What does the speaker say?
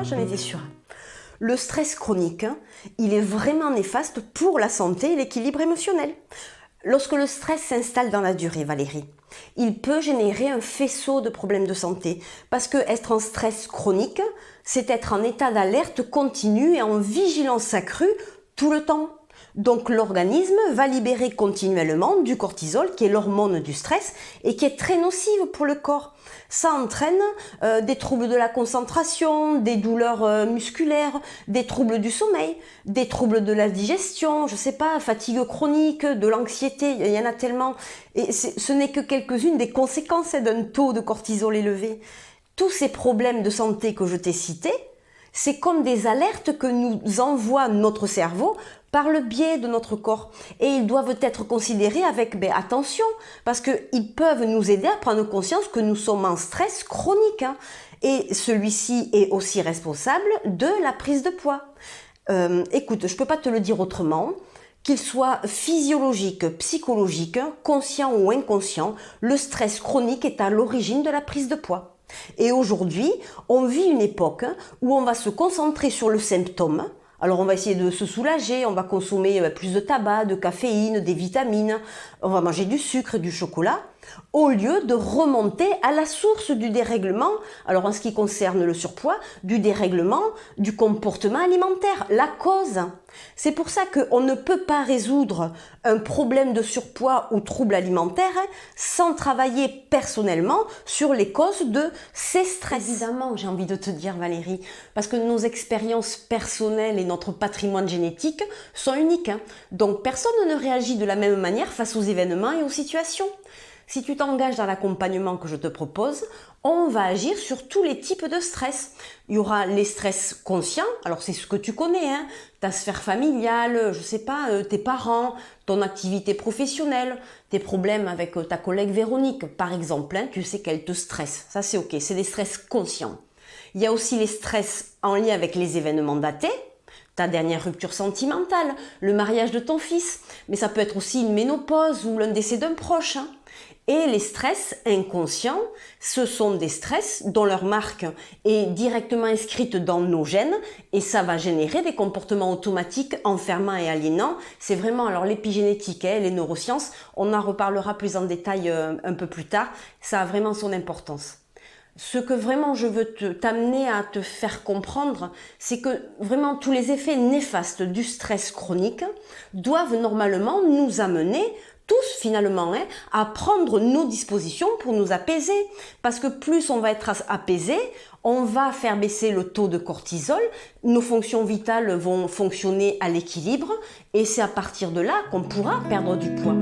j'en étais sûre. Le stress chronique, il est vraiment néfaste pour la santé et l'équilibre émotionnel. Lorsque le stress s'installe dans la durée, Valérie, il peut générer un faisceau de problèmes de santé. Parce que être en stress chronique, c'est être en état d'alerte continue et en vigilance accrue tout le temps. Donc l'organisme va libérer continuellement du cortisol, qui est l'hormone du stress, et qui est très nocive pour le corps. Ça entraîne des troubles de la concentration, des douleurs musculaires, des troubles du sommeil, des troubles de la digestion, je sais pas, fatigue chronique, de l'anxiété, il y en a tellement. Et ce n'est que quelques-unes des conséquences d'un taux de cortisol élevé. Tous ces problèmes de santé que je t'ai cités, c'est comme des alertes que nous envoie notre cerveau par le biais de notre corps. Et ils doivent être considérés avec attention, parce qu'ils peuvent nous aider à prendre conscience que nous sommes en stress chronique. Et celui-ci est aussi responsable de la prise de poids. Écoute, je ne peux pas te le dire autrement. Qu'il soit physiologique, psychologique, conscient ou inconscient, le stress chronique est à l'origine de la prise de poids. Et aujourd'hui, on vit une époque où on va se concentrer sur le symptôme. Alors on va essayer de se soulager, on va consommer plus de tabac, de caféine, des vitamines, on va manger du sucre, du chocolat, au lieu de remonter à la source du dérèglement, alors en ce qui concerne le surpoids, du dérèglement du comportement alimentaire, la cause. C'est pour ça qu'on ne peut pas résoudre un problème de surpoids ou trouble alimentaire sans travailler personnellement sur les causes de ces stress. Évidemment, j'ai envie de te dire Valérie, parce que nos expériences personnelles et notre patrimoine génétique sont uniques. Donc personne ne réagit de la même manière face aux événements et aux situations. Si tu t'engages dans l'accompagnement que je te propose, on va agir sur tous les types de stress. Il y aura les stress conscients, alors c'est ce que tu connais, ta sphère familiale, je sais pas, tes parents, ton activité professionnelle, tes problèmes avec ta collègue Véronique, par exemple, tu sais qu'elle te stresse, ça c'est ok, c'est des stress conscients. Il y a aussi les stress en lien avec les événements datés, ta dernière rupture sentimentale, le mariage de ton fils, mais ça peut être aussi une ménopause ou l'un décès d'un proche. Et les stress inconscients, ce sont des stress dont leur marque est directement inscrite dans nos gènes et ça va générer des comportements automatiques enfermants et aliénants. C'est vraiment alors l'épigénétique, les neurosciences, on en reparlera plus en détail un peu plus tard, ça a vraiment son importance. Ce que vraiment je veux t'amener à te faire comprendre, c'est que vraiment tous les effets néfastes du stress chronique doivent normalement nous amener tous finalement à prendre nos dispositions pour nous apaiser. Parce que plus on va être apaisé, on va faire baisser le taux de cortisol, nos fonctions vitales vont fonctionner à l'équilibre et c'est à partir de là qu'on pourra perdre du poids.